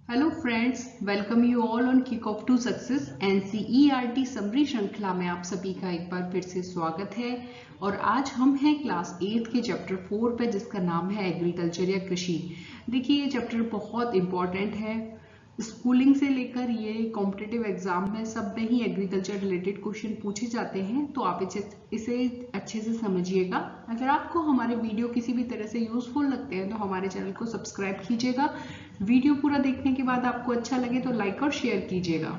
Hello friends, welcome you all on kick off to success NCERT summary श्रृंखला में आप सभी का एक बार फिर से स्वागत है। और आज हम हैं क्लास 8 के चैप्टर 4 पे, जिसका नाम है एग्रीकल्चर या कृषि। देखिए, ये चैप्टर बहुत इंपॉर्टेंट है। स्कूलिंग से लेकर ये कॉम्पिटिटिव एग्जाम में सब में ही एग्रीकल्चर रिलेटेड क्वेश्चन पूछे जाते हैं, तो आप इसे अच्छे से समझिएगा। अगर आपको हमारे वीडियो किसी भी तरह से यूजफुल लगते हैं तो हमारे चैनल को सब्सक्राइब कीजिएगा। वीडियो पूरा देखने के बाद आपको अच्छा लगे तो लाइक और शेयर कीजिएगा।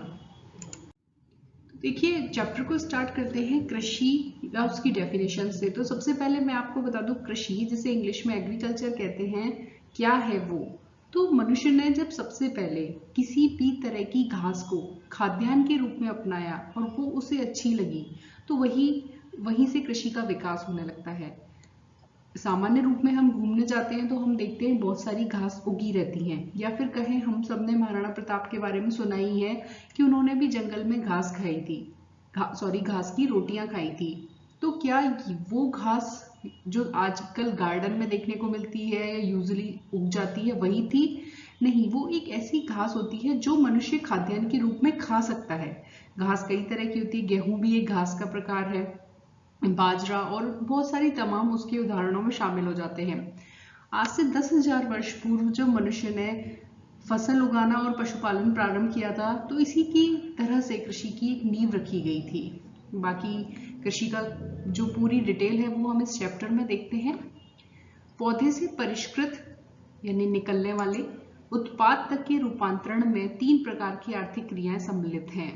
देखिए, चैप्टर को स्टार्ट करते हैं कृषि या उसकी डेफिनेशन से। तो सबसे पहले मैं आपको बता दूं, कृषि जिसे इंग्लिश में एग्रीकल्चर कहते हैं, क्या है वो। तो मनुष्य ने जब सबसे पहले किसी भी तरह की घास को खाद्यान्न के रूप में अपनाया और वो उसे अच्छी लगी, तो वहीं से कृषि का विकास होने लगता है। सामान्य रूप में हम घूमने जाते हैं तो हम देखते हैं बहुत सारी घास उगी रहती हैं, या फिर कहें हम सबने महाराणा प्रताप के बारे में सुना ही है कि उन्होंने भी जंगल में घास खाई थी, घास की रोटियां खाई थी। तो क्या वो घास जो आजकल गार्डन में देखने को मिलती है या यूजुअली उग जाती है वही थी? नहीं, वो एक ऐसी घास होती है जो मनुष्य खाद्यान्न के रूप में खा सकता है। घास कई तरह की होती है, गेहूं भी एक घास का प्रकार है, बाजरा और बहुत सारी तमाम उसके उदाहरणों में शामिल हो जाते हैं। आज से 10,000 वर्ष पूर्व जब मनुष्य ने फसल उगाना और पशुपालन प्रारंभ किया था, तो इसी की तरह से कृषि की एक नींव रखी गई थी। बाकी कृषि का जो पूरी डिटेल है वो हम इस चैप्टर में देखते हैं। पौधे से परिष्कृत यानी निकलने वाले उत्पाद तक के रूपांतरण में 3 प्रकार की आर्थिक क्रियाएं सम्मिलित हैं।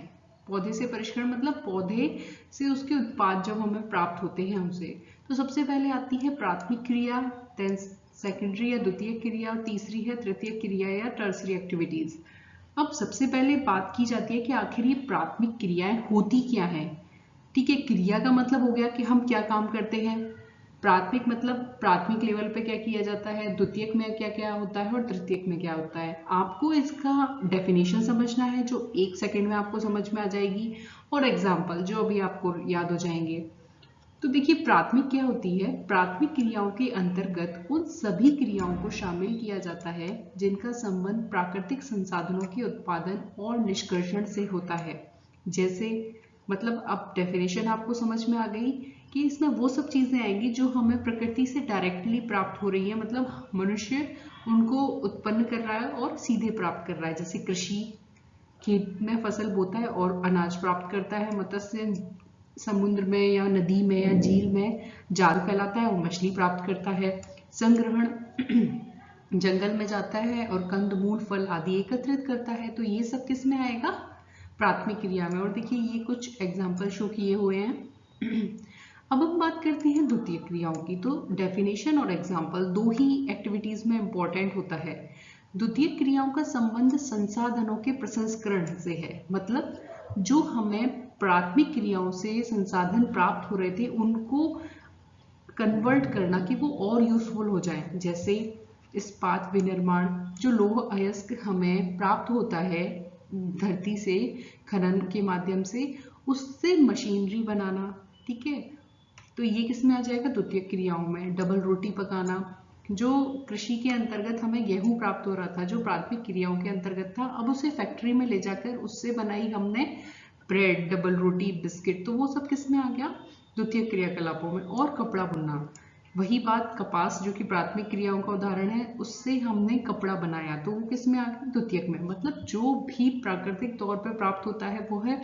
पौधे से परिष्करण मतलब पौधे से उसके उत्पाद जब हमें प्राप्त होते हैं हमसे, तो सबसे पहले आती है प्राथमिक क्रिया, देन सेकेंडरी या द्वितीय क्रिया, और तीसरी है तृतीय क्रिया या टर्सरी एक्टिविटीज। अब सबसे पहले बात की जाती है कि आखिर ये प्राथमिक क्रियाएं होती क्या हैं। ठीक है, क्रिया का मतलब हो गया कि हम क्या काम करते हैं। प्राथमिक मतलब प्राथमिक लेवल पे क्या किया जाता है, द्वितीयक में क्या क्या होता है और तृतीयक में क्या होता है। आपको इसका डेफिनेशन समझना है जो 1 सेकेंड में आपको समझ में आ जाएगी, और एग्जाम्पल जो अभी आपको याद हो जाएंगे। तो देखिए, प्राथमिक क्या होती है। प्राथमिक क्रियाओं के अंतर्गत उन सभी क्रियाओं को शामिल किया जाता है जिनका संबंध प्राकृतिक संसाधनों के उत्पादन और निष्कर्षण से होता है। जैसे मतलब अब डेफिनेशन आपको समझ में आ गई कि इसमें वो सब चीजें आएंगी जो हमें प्रकृति से डायरेक्टली प्राप्त हो रही है, मतलब मनुष्य उनको उत्पन्न कर रहा है और सीधे प्राप्त कर रहा है। जैसे कृषि, खेत में फसल बोता है और अनाज प्राप्त करता है। मत्स्य समुद्र में या नदी में या झील में जाल फैलाता है और मछली प्राप्त करता है। संग्रहण जंगल में जाता है और कंद मूल फल आदि एकत्रित करता है। तो ये सब किस में आएगा, प्राथमिक क्रिया में। और देखिए, ये कुछ एग्जाम्पल शो किए हुए हैं। अब हम बात करते हैं द्वितीय क्रियाओं की। तो डेफिनेशन और एग्जाम्पल दो ही एक्टिविटीज में इंपॉर्टेंट होता है। द्वितीय क्रियाओं का संबंध संसाधनों के प्रसंस्करण से है, मतलब जो हमें प्राथमिक क्रियाओं से संसाधन प्राप्त हो रहे थे उनको कन्वर्ट करना कि वो और यूजफुल हो जाए। जैसे इस्पात विनिर्माण, जो लौह अयस्क हमें प्राप्त होता है धरती से खनन के माध्यम से, उससे मशीनरी बनाना। ठीक है, तो ये किस में आ जाएगा, द्वितीय क्रियाओं में। डबल रोटी पकाना, जो कृषि के अंतर्गत हमें गेहूं प्राप्त हो रहा था, जो प्राथमिक क्रियाओं के अंतर्गत था, अब उसे फैक्ट्री में ले जाकर उससे बनाई हमने ब्रेड, डबल रोटी, बिस्किट, तो वो सब किस में आ गया, द्वितीय क्रियाकलापों में। और कपड़ा बुनना, वही बात, कपास जो कि प्राथमिक क्रियाओं का उदाहरण है, उससे हमने कपड़ा बनाया, तो वो किस में आ गया, द्वितीयक में। मतलब जो भी प्राकृतिक तौर पर प्राप्त होता है वो है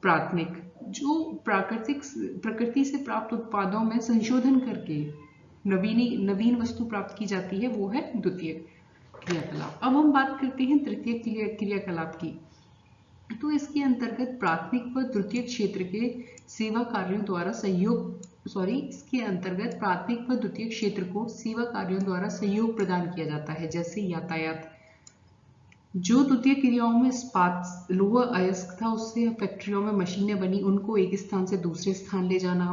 प्राथमिक। जो प्रकृति से प्राप्त उत्पादों में संशोधन करके नवीन वस्तु प्राप्त की जाती है, वो है द्वितीय क्रियाकलाप। अब हम बात करते हैं तृतीय क्रियाकलाप की। तो इसके अंतर्गत प्राथमिक व द्वितीय क्षेत्र के सेवा कार्यों द्वारा इसके अंतर्गत प्राथमिक व द्वितीय क्षेत्र को सेवा कार्यों द्वारा सहयोग प्रदान किया जाता है। जैसे यातायात, जो द्वितीय क्रियाओं में इस्पात लोह अयस्क था, उससे फैक्ट्रियों में मशीनें बनी, उनको एक स्थान से दूसरे स्थान ले जाना।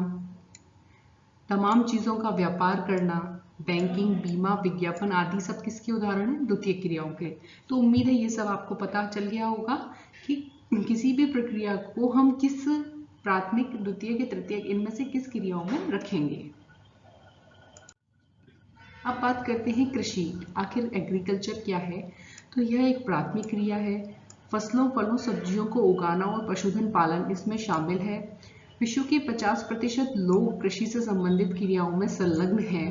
तमाम चीजों का व्यापार करना, बैंकिंग, बीमा, विज्ञापन आदि सब किसके उदाहरण हैं, द्वितीय क्रियाओं के। तो उम्मीद है ये सब आपको पता चल गया होगा कि किसी भी प्रक्रिया को हम किस प्राथमिक, द्वितीय, तृतीय, इनमें से किस क्रियाओं में रखेंगे। अब बात करते हैं कृषि, आखिर एग्रीकल्चर क्या है। तो यह एक प्राथमिक क्रिया है। फसलों, फलों, सब्जियों को उगाना और पशुधन पालन इसमें शामिल है। विश्व के 50% लोग कृषि से संबंधित क्रियाओं में संलग्न हैं।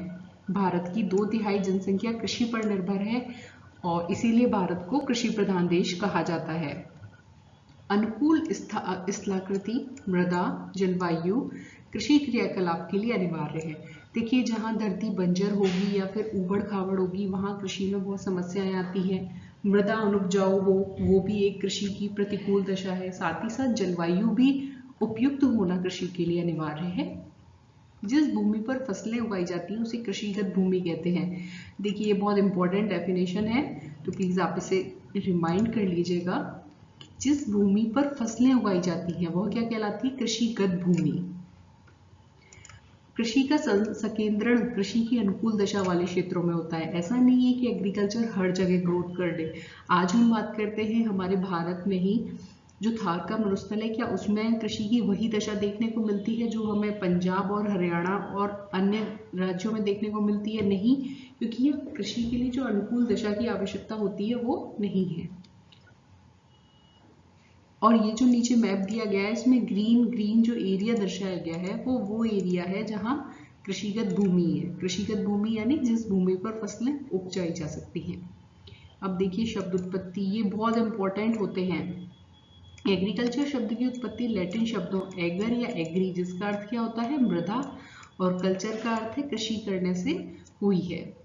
भारत की 2/3 जनसंख्या कृषि पर निर्भर है और इसीलिए भारत को कृषि प्रधान देश कहा जाता है। अनुकूल स्थलाकृति, मृदा, जलवायु कृषि क्रियाकलाप के लिए अनिवार्य है। देखिए, जहाँ धरती बंजर होगी या फिर ऊबड़ खाबड़ होगी वहाँ कृषि में बहुत समस्याएं आती हैं। मृदा अनुपजाऊ हो वो भी एक कृषि की प्रतिकूल दशा है। साथ ही साथ जलवायु भी उपयुक्त होना कृषि के लिए अनिवार्य है। जिस भूमि पर फसलें उगाई जाती हैं उसे कृषिगत भूमि कहते हैं। देखिए, ये बहुत इंपॉर्टेंट डेफिनेशन है, तो प्लीज आप इसे रिमाइंड कर लीजिएगा। जिस भूमि पर फसलें उगाई जाती हैं वह क्या कहलाती है? कृषिगत भूमि। कृषि का संकेंद्रण कृषि की अनुकूल दशा वाले क्षेत्रों में होता है। ऐसा नहीं है कि एग्रीकल्चर हर जगह ग्रोथ कर दे। आज हम बात करते हैं हमारे भारत में ही जो थार का मरुस्थल है, क्या उसमें कृषि की वही दशा देखने को मिलती है जो हमें पंजाब और हरियाणा और अन्य राज्यों में देखने को मिलती है? नहीं, क्योंकि ये कृषि के लिए जो अनुकूल दशा की आवश्यकता होती है वो नहीं है। और ये जो नीचे मैप दिया गया है इसमें ग्रीन जो एरिया दर्शाया गया है वो एरिया है जहाँ कृषिगत भूमि है। कृषिगत भूमि यानी जिस भूमि पर फसलें उपजाई जा सकती हैं। अब देखिए शब्द उत्पत्ति, ये बहुत इंपॉर्टेंट होते हैं। एग्रीकल्चर शब्द की उत्पत्ति लैटिन शब्दों एगर या एग्री, जिसका अर्थ क्या होता है? मृदा, और कल्चर का अर्थ है कृषि करने से, हुई है।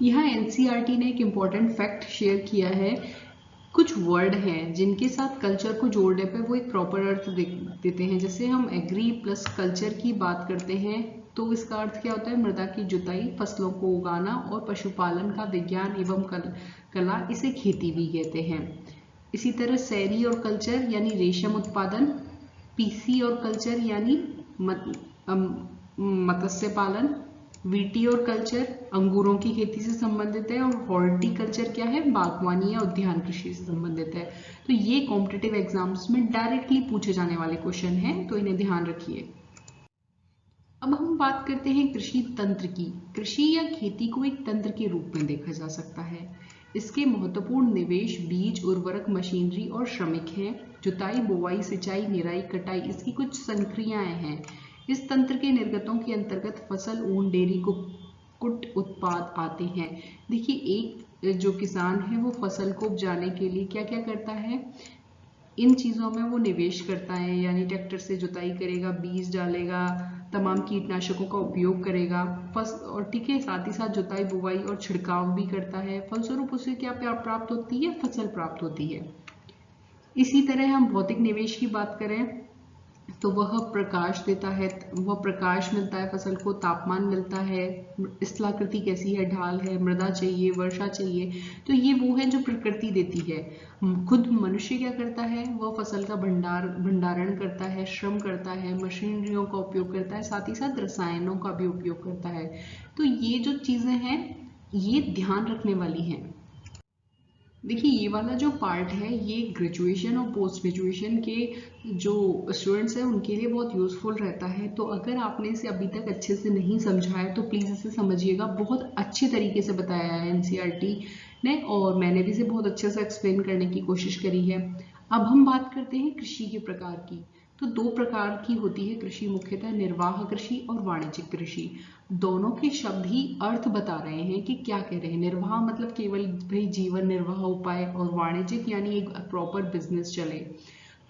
यहाँ एनसीईआरटी ने एक इम्पॉर्टेंट फैक्ट शेयर किया है। कुछ वर्ड हैं जिनके साथ कल्चर को जोड़ने पे वो एक प्रॉपर अर्थ देते हैं। जैसे हम एग्री प्लस कल्चर की बात करते हैं तो इसका अर्थ क्या होता है? मृदा की जुताई, फसलों को उगाना और पशुपालन का विज्ञान एवं कला, इसे खेती भी कहते हैं। इसी तरह सैरी और कल्चर यानी रेशम उत्पादन, पीसी और कल्चर यानी मत्स्य पालन, वीटी और कल्चर अंगूरों की खेती से संबंधित है, और हॉर्टिकल्चर क्या है? बागवानी या उद्यान कृषि से संबंधित है। तो ये कॉम्पिटिटिव एग्जाम्स में डायरेक्टली पूछे जाने वाले क्वेश्चन हैं, तो इन्हें ध्यान रखिए। अब हम बात करते हैं कृषि तंत्र की। कृषि या खेती को एक तंत्र के रूप में देखा जा सकता है। इसके महत्वपूर्ण निवेश बीज, उर्वरक, मशीनरी और श्रमिक हैं। जुताई, बुवाई, सिंचाई, निराई, कटाई इसकी कुछ संक्रियाएं हैं। इस तंत्र के निर्गतों के अंतर्गत फसल, ऊन, डेयरी, कुट उत्पाद आते हैं। देखिए, एक जो किसान है वो फसल को उपजाने के लिए क्या क्या करता है? इन चीज़ों में वो निवेश करता है, यानी ट्रैक्टर से जुताई करेगा, बीज डालेगा, तमाम कीटनाशकों का उपयोग करेगा, और ठीक है, साथ ही साथ जुताई, बुवाई और छिड़काव भी करता है। फलस्वरूप उसे क्या प्राप्त होती है? फसल प्राप्त होती है। इसी तरह हम भौतिक निवेश की बात करें तो वह प्रकाश देता है, वह प्रकाश मिलता है, फसल को तापमान मिलता है, स्थलाकृति कैसी है? ढाल है, मृदा चाहिए, वर्षा चाहिए, तो ये वो है जो प्रकृति देती है। खुद मनुष्य क्या करता है? वह फसल का भंडारण करता है, श्रम करता है, मशीनरियों का उपयोग करता है, साथ ही साथ रसायनों का भी उपयोग करता है। तो ये जो चीजें हैं ये ध्यान रखने वाली हैं। देखिए, ये वाला जो पार्ट है ये ग्रेजुएशन और पोस्ट ग्रेजुएशन के जो स्टूडेंट्स हैं उनके लिए बहुत यूज़फुल रहता है। तो अगर आपने इसे अभी तक अच्छे से नहीं समझा है तो प्लीज़ इसे समझिएगा। बहुत अच्छे तरीके से बताया है एनसीईआरटी ने, और मैंने भी इसे बहुत अच्छे से एक्सप्लेन करने की कोशिश करी है। अब हम बात करते हैं कृषि के प्रकार की। तो 2 प्रकार की होती है कृषि, मुख्यतः निर्वाह कृषि और वाणिज्यिक कृषि। दोनों के शब्द ही अर्थ बता रहे हैं कि क्या कह रहे हैं। निर्वाह मतलब केवल भाई जीवन निर्वाह उपाय, और वाणिज्यिक यानी एक प्रॉपर बिजनेस चले।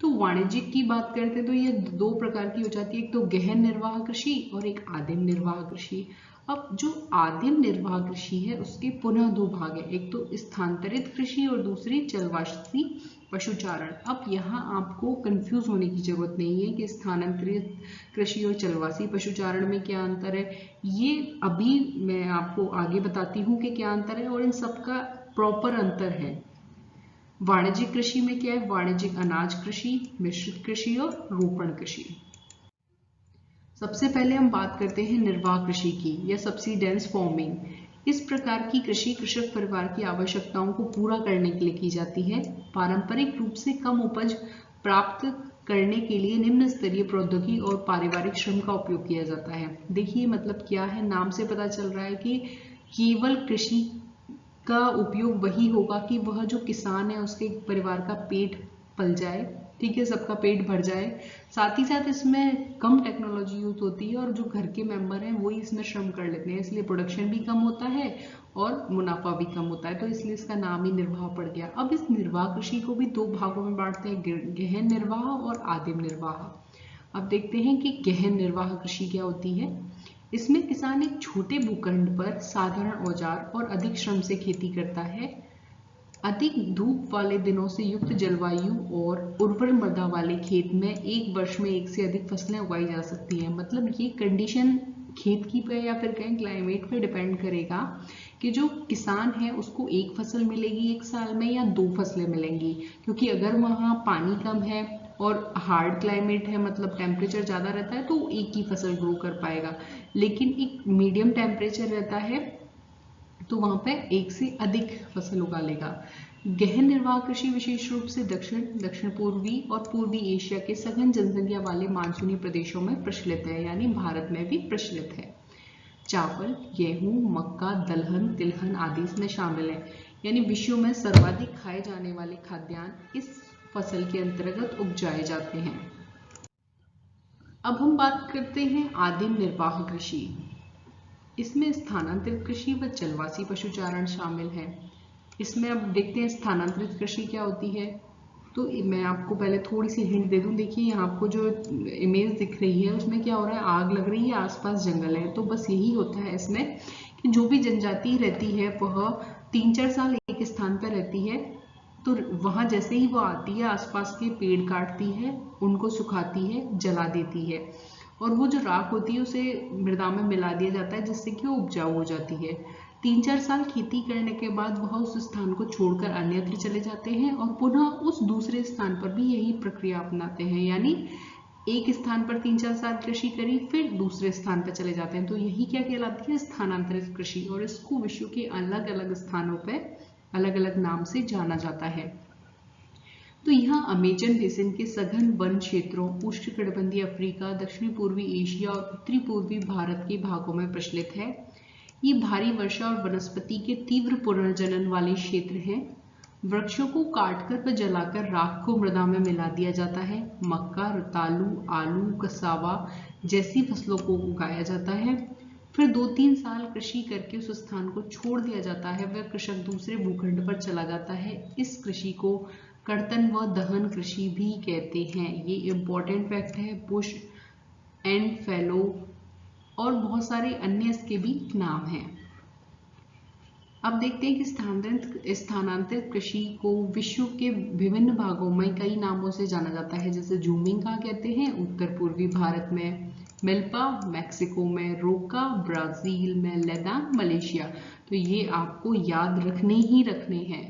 तो वाणिज्यिक की बात करते हैं तो ये 2 प्रकार की हो जाती है, एक तो गहन निर्वाह कृषि और एक आदिम निर्वाह कृषि। अब जो आदिम निर्वाह कृषि है उसके पुनः 2 भाग है, एक तो स्थानांतरित कृषि और दूसरी चलवासी पशुचारण। अब यहाँ आपको कंफ्यूज होने की जरूरत नहीं है कि स्थानांतरित कृषि और चलवासी पशुचारण में क्या अंतर है। ये अभी मैं आपको आगे बताती हूँ कि क्या अंतर है, और इन सबका प्रॉपर अंतर है। वाणिज्यिक कृषि में क्या है? वाणिज्यिक अनाज कृषि, मिश्रित कृषि और रोपण कृषि। सबसे पहले हम बात करते हैं निर्वाह कृषि की या सब्सिडेंस फार्मिंग। इस प्रकार की कृषि कृषक परिवार की आवश्यकताओं को पूरा करने के लिए की जाती है। पारंपरिक रूप से कम उपज प्राप्त करने के लिए निम्न स्तरीय प्रौद्योगिकी और पारिवारिक श्रम का उपयोग किया जाता है। देखिए मतलब क्या है, नाम से पता चल रहा है कि केवल कृषि का उपयोग वही होगा कि वह जो किसान है उसके परिवार का पेट पल जाए, ठीक है, सबका पेट भर जाए। साथ ही साथ इसमें कम टेक्नोलॉजी यूज होती है और जो घर के मेंबर हैं वही इसमें श्रम कर लेते हैं, इसलिए प्रोडक्शन भी कम होता है और मुनाफा भी कम होता है, तो इसलिए इसका नाम ही निर्वाह पड़ गया। अब इस निर्वाह कृषि को भी दो भागों में बांटते हैं, गहन निर्वाह और आदिम निर्वाह। अब देखते हैं कि गहन निर्वाह कृषि क्या होती है। इसमें किसान एक छोटे भूखंड पर साधारण औजार और अधिक श्रम से खेती करता है। अधिक धूप वाले दिनों से युक्त जलवायु और उर्वर मृदा वाले खेत में एक वर्ष में एक से अधिक फसलें उगाई जा सकती हैं। मतलब ये कंडीशन खेत की पे या फिर कहीं क्लाइमेट पे डिपेंड करेगा कि जो किसान है उसको एक फसल मिलेगी एक साल में या दो फसलें मिलेंगी, क्योंकि अगर वहाँ पानी कम है और हार्ड क्लाइमेट है, मतलब टेम्परेचर ज़्यादा रहता है, तो एक ही फसल ग्रो कर पाएगा। लेकिन एक मीडियम टेम्परेचर रहता है तो वहां पे एक से अधिक फसल उगा लेगा। गहन निर्वाह कृषि विशेष रूप से दक्षिण पूर्वी और पूर्वी एशिया के सघन जनसंख्या वाले मानसूनी प्रदेशों में प्रचलित है, यानी भारत में भी प्रचलित है। चावल, गेहूं, मक्का, दलहन, तिलहन आदि इसमें शामिल है, यानी विश्व में सर्वाधिक खाए जाने वाले खाद्यान्न इस फसल के अंतर्गत उपजाए जाते हैं। अब हम बात करते हैं आदिम निर्वाह कृषि। इसमें स्थानांतरित कृषि व जलवासी पशुचारण शामिल है। इसमें अब देखते हैं स्थानांतरित कृषि क्या होती है। तो मैं आपको पहले थोड़ी सी हिंट दे दूं। देखिए यहाँ आपको जो इमेज दिख रही है उसमें क्या हो रहा है, आग लग रही है, आसपास जंगल है। तो बस यही होता है इसमें कि जो भी जनजाति रहती है वह 3-4 साल एक स्थान पर रहती है, तो वहां जैसे ही वो आती है आसपास के पेड़ काटती है, उनको सुखाती है, जला देती है, और वो जो राख होती है उसे मृदा में मिला दिया जाता है जिससे कि वो उपजाऊ हो जाती है। 3-4 साल खेती करने के बाद वह उस स्थान को छोड़कर अन्यत्र चले जाते हैं और पुनः उस दूसरे स्थान पर भी यही प्रक्रिया अपनाते हैं, यानी एक स्थान पर 3-4 साल कृषि करी फिर दूसरे स्थान पर चले जाते हैं। तो यही क्या कहलाती है, स्थानांतरित कृषि, और इसको विश्व के अलग अलग स्थानों पर अलग अलग नाम से जाना जाता है। तो यहाँ अमेजन बेसिन के सघन वन क्षेत्रों, उष्णकटिबंधीय अफ्रीका, दक्षिणी पूर्वी एशिया और उत्तरी पूर्वी भारत के भागों में प्रचलित है। ये भारी वर्षा और वनस्पति के तीव्र पुनर्जनन वाले क्षेत्र हैं। वृक्षों को काटकर व जलाकर राख को मृदा में मिला दिया जाता है। मक्का, रतालू, आलू, कसावा जैसी फसलों को उगाया जाता है। फिर 2-3 साल कृषि करके उस स्थान को छोड़ दिया जाता है, वह कृषक दूसरे भूखंड पर चला जाता है। इस कृषि को कर्तन व दहन कृषि भी कहते हैं। ये इंपॉर्टेंट फैक्ट है। बुश एंड फैलो और बहुत सारे अन्य इसके भी नाम हैं। अब देखते हैं कि स्थानांतरित कृषि को विश्व के विभिन्न भागों में कई नामों से जाना जाता है। जैसे जूमिंग का कहते हैं उत्तर पूर्वी भारत में, मिल्पा मैक्सिको में, रोका ब्राजील में, लेदान मलेशिया। तो ये आपको याद रखने ही रखने हैं।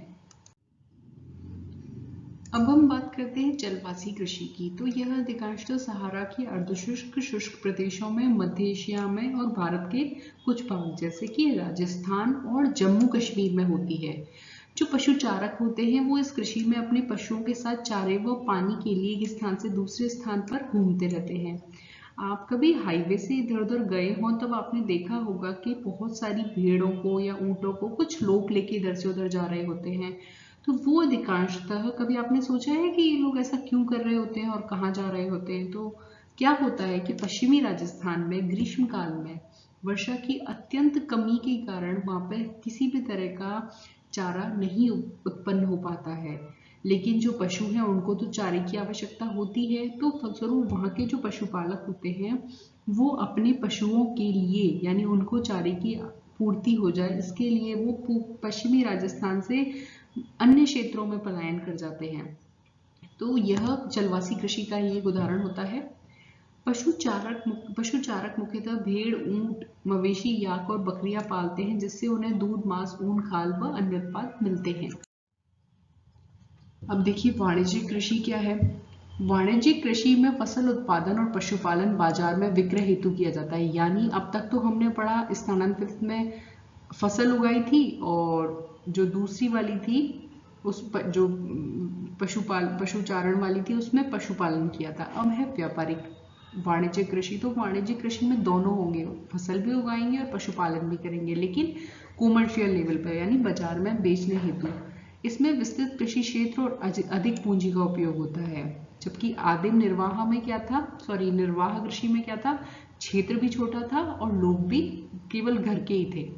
अब हम बात करते हैं जलवासी कृषि की। तो यह अधिकांशतः सहारा की अर्धशुष्क शुष्क प्रदेशों में, मध्य एशिया में और भारत के कुछ भाग जैसे कि राजस्थान और जम्मू कश्मीर में होती है। जो पशु चारक होते हैं वो इस कृषि में अपने पशुओं के साथ चारे व पानी के लिए एक स्थान से दूसरे स्थान पर घूमते रहते हैं। आप कभी हाईवे से इधर उधर गए हों तब आपने देखा होगा कि बहुत सारी भेड़ों को या ऊंटों को कुछ लोग लेके इधर से उधर जा रहे होते हैं। तो वो अधिकांशतः, कभी आपने सोचा है कि ये लोग ऐसा क्यों कर रहे होते हैं और कहाँ जा रहे होते हैं? तो क्या होता है कि पश्चिमी राजस्थान में ग्रीष्म काल में वर्षा की अत्यंत कमी के कारण वहां पर किसी भी तरह का चारा नहीं उत्पन्न हो पाता है। लेकिन जो पशु हैं उनको तो चारे की आवश्यकता होती है, तो फलस्वरूप वहाँ के जो पशुपालक होते हैं वो अपने पशुओं के लिए, यानी उनको चारे की पूर्ति हो जाए इसके लिए वो पश्चिमी राजस्थान से अन्य क्षेत्रों में पलायन कर जाते हैं। तो यह जलवासी कृषि का ही एक उदाहरण होता है। पशु चारक मुख्यतः भेड़, ऊंट, मवेशी, याक और बकरियां पालते हैं जिससे उन्हें दूध, मांस, ऊन, खाल व अन्य उत्पाद मिलते हैं। अब देखिए वाणिज्यिक कृषि क्या है। वाणिज्यिक कृषि में फसल उत्पादन और पशुपालन बाजार में विक्रय हेतु किया जाता है। यानी अब तक तो हमने पढ़ा स्थानांतरित में फसल उगाई थी और जो दूसरी वाली थी जो पशुचारण वाली थी उसमें पशुपालन किया था। अब है व्यापारिक वाणिज्यिक कृषि। तो वाणिज्यिक कृषि में दोनों होंगे, फसल भी उगाएंगे और पशुपालन भी करेंगे। लेकिन कॉमर्शियल लेवल पर यानी बाजार में बेचने हेतु। इसमें विस्तृत कृषि क्षेत्र और अधिक पूंजी का उपयोग होता है। जबकि आदिम निर्वाह कृषि में क्या था, क्षेत्र भी छोटा था और लोग भी केवल घर के ही थे।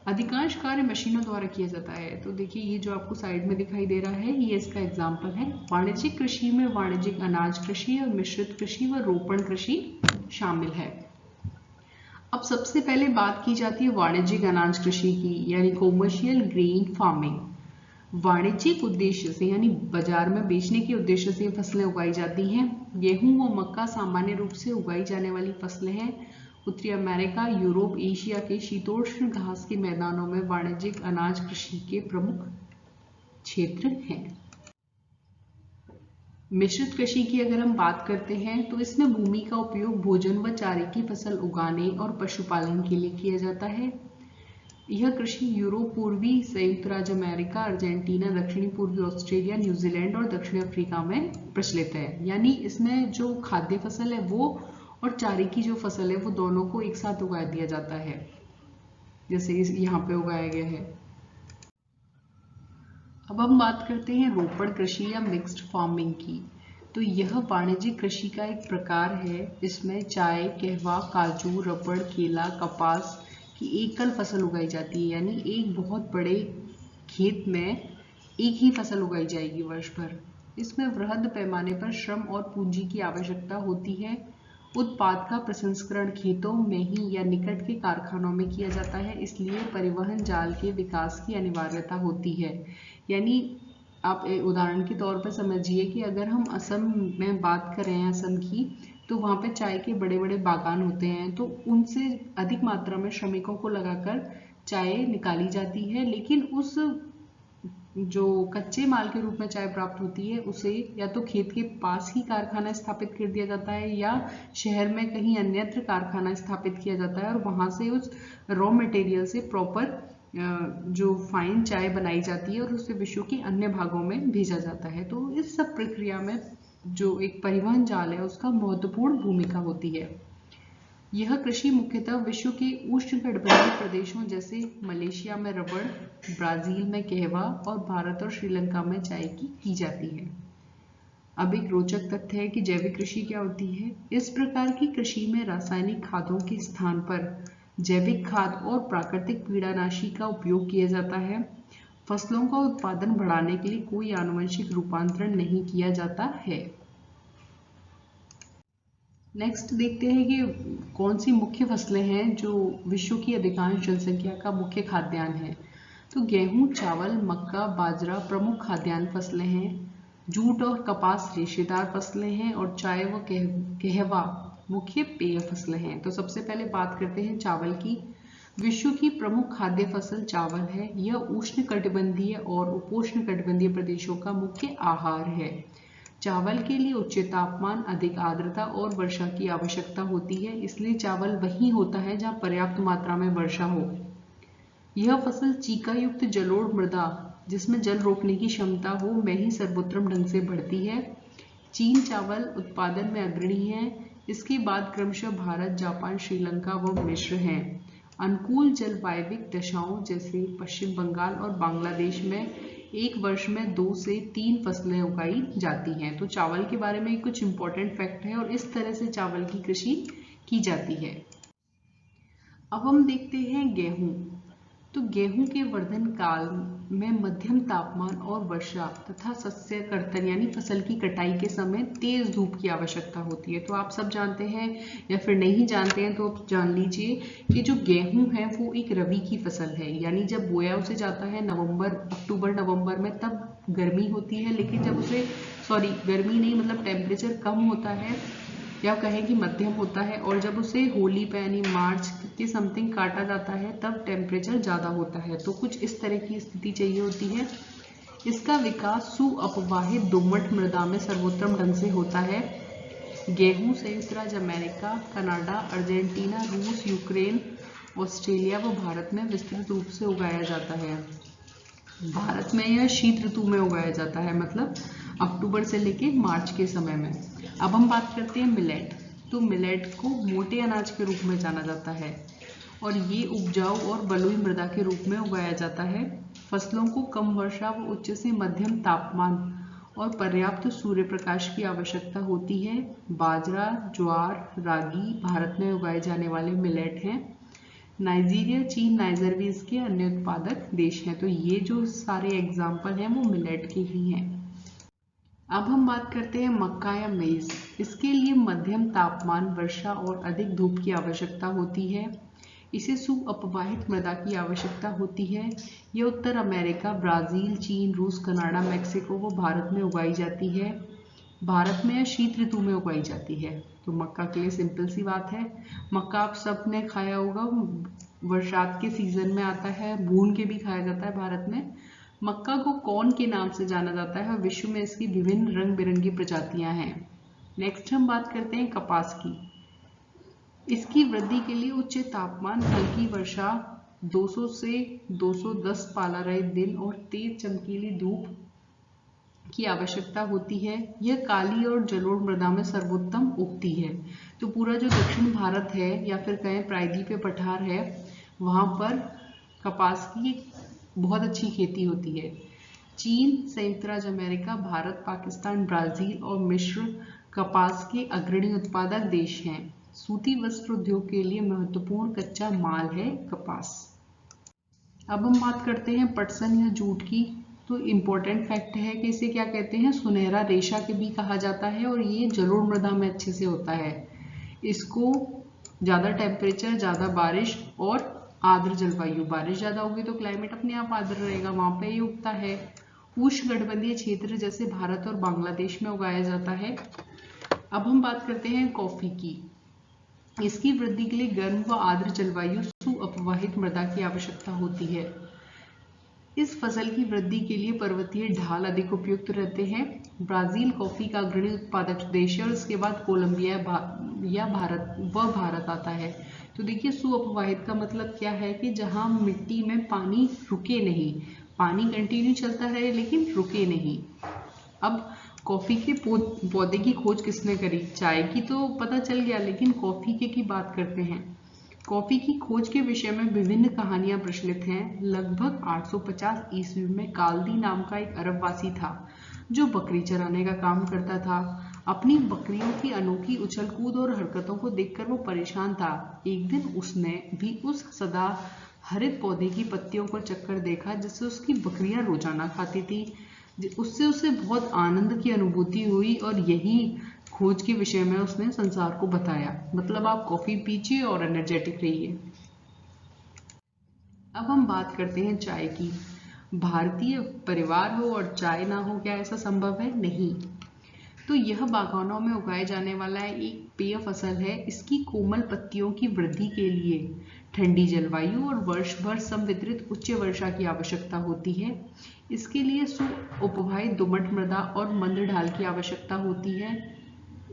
अधिकांश कार्य मशीनों द्वारा किया जाता है। तो देखिए ये जो आपको साइड में दिखाई दे रहा है ये इसका एग्जाम्पल है। वाणिज्यिक कृषि में वाणिज्यिक अनाज कृषि और मिश्रित कृषि व रोपण कृषि शामिल है। अब सबसे पहले बात की जाती है वाणिज्यिक अनाज कृषि की, यानी कॉमर्शियल ग्रेन फार्मिंग। वाणिज्यिक उद्देश्य से यानी बाजार में बेचने के उद्देश्य से फसलें उगाई जाती हैं। गेहूं व मक्का सामान्य रूप से उगाई जाने वाली फसलें हैं। उत्तरी अमेरिका, यूरोप, एशिया के शीतोष्ण घास के मैदानों में वाणिज्यिक अनाज कृषि के प्रमुख क्षेत्र हैं। मिश्रित कृषि की अगर हम बात करते हैं तो इसमें भूमि का उपयोग भोजन व चारे की फसल उगाने और पशुपालन के लिए किया जाता है। यह कृषि यूरोप, पूर्वी संयुक्त राज्य अमेरिका, अर्जेंटीना, दक्षिणी पूर्वी ऑस्ट्रेलिया, न्यूजीलैंड और दक्षिण अफ्रीका में प्रचलित है। यानी इसमें जो खाद्य फसल है वो और चारे की जो फसल है वो दोनों को एक साथ उगा दिया जाता है, जैसे यहाँ पे उगाया गया है। अब हम बात करते हैं रोपण कृषि या मिक्स्ड फार्मिंग की। तो यह वाणिज्यिक कृषि का एक प्रकार है। इसमें चाय, कहवा, काजू, रबड़, केला, कपास की एकल फसल उगाई जाती है। यानी एक बहुत बड़े खेत में एक ही फसल उगाई जाएगी वर्ष भर। इसमें वृहद पैमाने पर श्रम और पूंजी की आवश्यकता होती है। उत्पाद का प्रसंस्करण खेतों में ही या निकट के कारखानों में किया जाता है, इसलिए परिवहन जाल के विकास की अनिवार्यता होती है। यानी आप उदाहरण के तौर पर समझिए कि अगर हम असम में बात करें, असम की, तो वहाँ पे चाय के बड़े बड़े बागान होते हैं, तो उनसे अधिक मात्रा में श्रमिकों को लगाकर चाय निकाली जाती है। लेकिन उस जो कच्चे माल के रूप में चाय प्राप्त होती है उसे या तो खेत के पास ही कारखाना स्थापित कर दिया जाता है या शहर में कहीं अन्यत्र कारखाना स्थापित किया जाता है और वहां से उस रॉ मटेरियल से प्रॉपर जो फाइन चाय बनाई जाती है और उसे विश्व के अन्य भागों में भेजा जाता है। तो इस सब प्रक्रिया में जो एक परिवहन जाल है उसका महत्वपूर्ण भूमिका होती है। यह कृषि मुख्यतः विश्व के उष्णकटिबंधीय प्रदेशों जैसे मलेशिया में रबड़, ब्राजील में कहवा और भारत और श्रीलंका में चाय की जाती है। अब एक रोचक तथ्य है कि जैविक कृषि क्या होती है। इस प्रकार की कृषि में रासायनिक खादों के स्थान पर जैविक खाद और प्राकृतिक कीड़ानाशी का उपयोग किया जाता है। फसलों का उत्पादन बढ़ाने के लिए कोई आनुवंशिक रूपांतरण नहीं किया जाता है। नेक्स्ट देखते हैं कि कौन सी मुख्य फसलें हैं जो विश्व की अधिकांश जनसंख्या का मुख्य खाद्यान्न है। तो गेहूं, चावल, मक्का, बाजरा प्रमुख खाद्यान्न फसलें हैं। जूट और कपास रेशेदार फसलें हैं और चाय व कहवा मुख्य पेय फसलें हैं। तो सबसे पहले बात करते हैं चावल की। विश्व की प्रमुख खाद्य फसल चावल है। यह उष्णकटिबंधीय और उपोष्णकटिबंधीय प्रदेशों का मुख्य आहार है। चावल के लिए उच्च तापमान, अधिक आर्द्रता और वर्षा की आवश्यकता होती है, इसलिए चावल वहीं होता है जहां पर्याप्त मात्रा में वर्षा हो। यह फसल चीका युक्त जलोढ़ मृदा जिसमें जल रोकने की क्षमता हो में ही सर्वोत्तम ढंग से बढ़ती है। चीन चावल उत्पादन में अग्रणी है। इसके बाद क्रमशः भारत, जापान, श्रीलंका व मिस्र हैं। अनुकूल जलवायविक दशाओं जैसे पश्चिम बंगाल और बांग्लादेश में एक वर्ष में 2 से 3 फसलें उगाई जाती हैं। तो चावल के बारे में कुछ इंपॉर्टेंट फैक्ट है और इस तरह से चावल की कृषि की जाती है। अब हम देखते हैं गेहूं। तो गेहूं के वर्धन काल में मध्यम तापमान और वर्षा तथा सस्य कर्तन यानी फसल की कटाई के समय तेज धूप की आवश्यकता होती है। तो आप सब जानते हैं या फिर नहीं जानते हैं तो आप जान लीजिए कि जो गेहूं है वो एक रबी की फसल है। यानी जब बोया उसे जाता है अक्टूबर नवंबर में, तब गर्मी होती है। लेकिन जब उसे गर्मी नहीं मतलब टेम्परेचर कम होता है या कहें कि मध्यम होता है, और जब उसे होली पे यानी मार्च के समथिंग काटा जाता है तब टेम्परेचर ज़्यादा होता है। तो कुछ इस तरह की स्थिति चाहिए होती है। इसका विकास सुअपवाहित दोमट मृदा में सर्वोत्तम ढंग से होता है। गेहूं संयुक्त राज्य अमेरिका, कनाडा, अर्जेंटीना, रूस, यूक्रेन, ऑस्ट्रेलिया व भारत में विस्तृत रूप से उगाया जाता है। भारत में यह शीत ऋतु में उगाया जाता है, मतलब अक्टूबर से लेके मार्च के समय में। अब हम बात करते हैं मिलेट। तो मिलेट को मोटे अनाज के रूप में जाना जाता है। और ये उपजाऊ और बलुई मृदा के रूप में उगाया जाता है। फसलों को कम वर्षा व उच्च से मध्यम तापमान और पर्याप्त सूर्य प्रकाश की आवश्यकता होती है। बाजरा, ज्वार, रागी भारत में उगाए जाने वाले मिलेट हैं। नाइजीरिया, चीन, नाइजर भी इसके अन्य उत्पादक देश हैं। तो ये जो सारे एग्जाम्पल हैं वो मिलेट के ही हैं। अब हम बात करते हैं मक्का या मेज। इसके लिए मध्यम तापमान, वर्षा और अधिक धूप की आवश्यकता होती है। इसे सुअपवाहित मृदा की आवश्यकता होती है। यह उत्तर अमेरिका, ब्राजील, चीन, रूस, कनाडा, मैक्सिको व भारत में उगाई जाती है। भारत में शीत ऋतु में उगाई जाती है। तो मक्का के लिए सिंपल सी बात है। मक्का आप सब ने खाया होगा, बरसात के सीजन में आता है, भून के भी खाया जाता है भारत में। मक्का को कॉर्न के नाम से जाना जाता है और विश्व में इसकी विभिन्न रंग बिरंगी प्रजातियां हैं। नेक्स्ट हम बात करते हैं कपास की। इसकी वृद्धि के लिए उच्च तापमान, हल्की वर्षा, 200 से 210 पाला रहित दिन और तेज चमकीली धूप की आवश्यकता होती है। यह काली और जलोढ़ मृदा में सर्वोत्तम उगती है। तो पूरा जो दक्षिण भारत है या फिर कहें प्रायद्वीपीय पठार है, वहां पर कपास की बहुत अच्छी खेती होती है। चीन, संयुक्त राज्य अमेरिका, भारत, पाकिस्तान, ब्राजील और मिस्र कपास के अग्रणी उत्पादक देश हैं। सूती वस्त्र उद्योग के लिए महत्वपूर्ण कच्चा माल है कपास। अब हम बात करते हैं पटसन या जूट की। तो इम्पोर्टेंट फैक्ट है कि इसे क्या कहते हैं, सुनहरा रेशा के भी कहा जाता है और ये जलोढ़ मृदा में अच्छे से होता है। इसको ज़्यादा टेम्परेचर, ज़्यादा बारिश और आर्द्र जलवायु, बारिश ज़्यादा होगी तो क्लाइमेट अपने आप आर्द्र रहेगा, वहाँ पे ये उगता है। उष्णकटिबंधीय क्षेत्र जैसे भारत और बांग्लादेश में उगाया जाता है। अब हम बात करते हैं कॉफ़ी की। इसकी वृद्धि के लिए गर्म व आर्द्र जलवायु, सुअपवाहित मृदा की आवश्यकता होती है। इस फसल की वृद्धि के लिए पर्वतीय ढाल अधिक उपयुक्त रहते हैं। ब्राजील कॉफी का अग्रणी उत्पादक देश है और उसके बाद कोलंबिया या भारत आता है। तो देखिए, सुअपवाहित का मतलब क्या है कि जहां मिट्टी में पानी रुके नहीं, पानी कंटिन्यू चलता रहे लेकिन रुके नहीं। अब कॉफी के पौधे की खोज किसने करी? चाय की तो पता चल गया, लेकिन कॉफी के की बात करते हैं। कॉफी की खोज के विषय में विभिन्न कहानियां प्रचलित हैं। लगभग 850 ईस्वी में काल्दी नाम का एक अरबवासी था जो बकरी चराने का काम करता था। अपनी बकरियों की अनोखी उछल कूद और हरकतों को देखकर वो परेशान था। एक दिन उसने भी उस सदा हरित पौधे की पत्तियों को चक्कर देखा जिससे उसकी बकरियां रोजाना खाती थी। उससे उसे बहुत आनंद की अनुभूति हुई और यही खोज के विषय में उसने संसार को बताया। मतलब आप कॉफी पीजिए और एनर्जेटिक रहिए। अब हम बात करते हैं चाय की। भारतीय परिवार हो और चाय ना हो, क्या ऐसा संभव है? नहीं। तो यह बागानों में उगाए जाने वाला एक पेय फसल है। इसकी कोमल पत्तियों की वृद्धि के लिए ठंडी जलवायु और वर्ष भर संवितरित उच्च वर्षा की आवश्यकता होती है। इसके लिए सुउपवाहित दोमट मृदा और मंद ढाल की आवश्यकता होती है।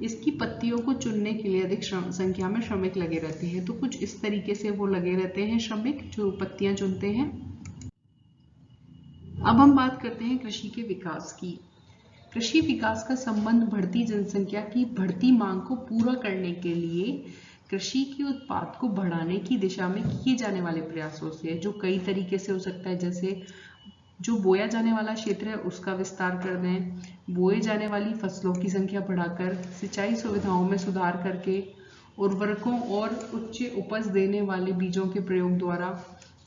इसकी पत्तियों को चुनने के लिए अधिक संख्या में श्रमिक लगे रहते हैं। तो कुछ इस तरीके से वो लगे रहते हैं श्रमिक जो पत्तियां चुनते हैं। अब हम बात करते हैं कृषि के विकास की। कृषि विकास का संबंध बढ़ती जनसंख्या की बढ़ती मांग को पूरा करने के लिए कृषि के उत्पाद को बढ़ाने की दिशा में किए जाने वाले प्रयासों से है, जो कई तरीके से हो सकता है। जैसे जो बोया जाने वाला क्षेत्र है उसका विस्तार कर दें, बोए जाने वाली फसलों की संख्या बढ़ाकर, सिंचाई सुविधाओं में सुधार करके, उर्वरकों और उच्च उपज देने वाले बीजों के प्रयोग द्वारा।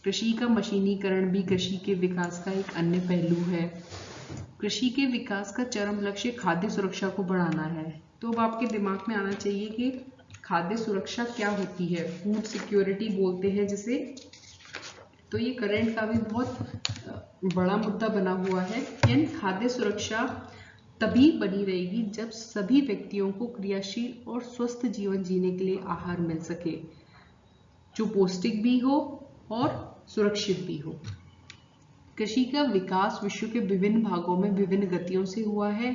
कृषि का मशीनीकरण भी कृषि के विकास का एक अन्य पहलू है। कृषि के विकास का चरम लक्ष्य खाद्य सुरक्षा को बढ़ाना है। तो अब आपके दिमाग में आना चाहिए कि खाद्य सुरक्षा क्या होती है। फूड सिक्योरिटी बोलते हैं जिसे। तो ये करंट का भी बहुत बड़ा मुद्दा बना हुआ है। यानी खाद्य सुरक्षा तभी बनी रहेगी जब सभी व्यक्तियों को क्रियाशील और स्वस्थ जीवन जीने के लिए आहार मिल सके, जो पौष्टिक भी हो और सुरक्षित भी हो। कृषि का विकास विश्व के विभिन्न भागों में विभिन्न गतियों से हुआ है।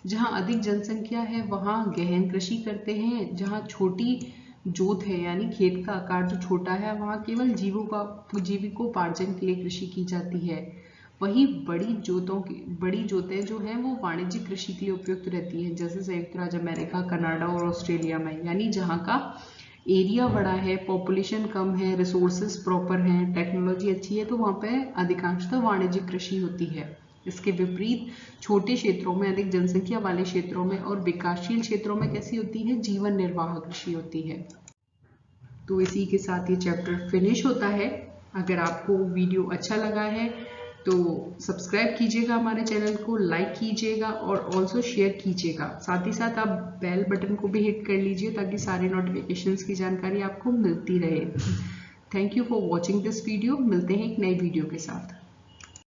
जहां अधिक जनसंख्या है वहां गहन कृषि करते हैं। जहां छोटी जोत है यानी खेत का आकार जो छोटा है, वहां केवल जीविकोपार्जन के लिए कृषि की जाती है। वहीं बड़ी जोतें जो हैं वो वाणिज्यिक कृषि के लिए उपयुक्त रहती हैं, जैसे संयुक्त राज्य अमेरिका, कनाडा और ऑस्ट्रेलिया में। यानी जहाँ का एरिया बड़ा है, पॉपुलेशन कम है, रिसोर्सेज प्रॉपर हैं, टेक्नोलॉजी अच्छी है, तो वहाँ पे अधिकांशतः वाणिज्यिक कृषि होती है। इसके विपरीत छोटे क्षेत्रों में, अधिक जनसंख्या वाले क्षेत्रों में और विकासशील क्षेत्रों में कैसी होती है, जीवन निर्वाह कृषि होती है। तो इसी के साथ ये चैप्टर फिनिश होता है। अगर आपको वीडियो अच्छा लगा है तो सब्सक्राइब कीजिएगा हमारे चैनल को, लाइक कीजिएगा और ऑल्सो शेयर कीजिएगा। साथ ही साथ आप बेल बटन को भी हिट कर लीजिए ताकि सारे नोटिफिकेशंस की जानकारी आपको मिलती रहे। Thank you for watching this video. मिलते हैं एक नई वीडियो के साथ।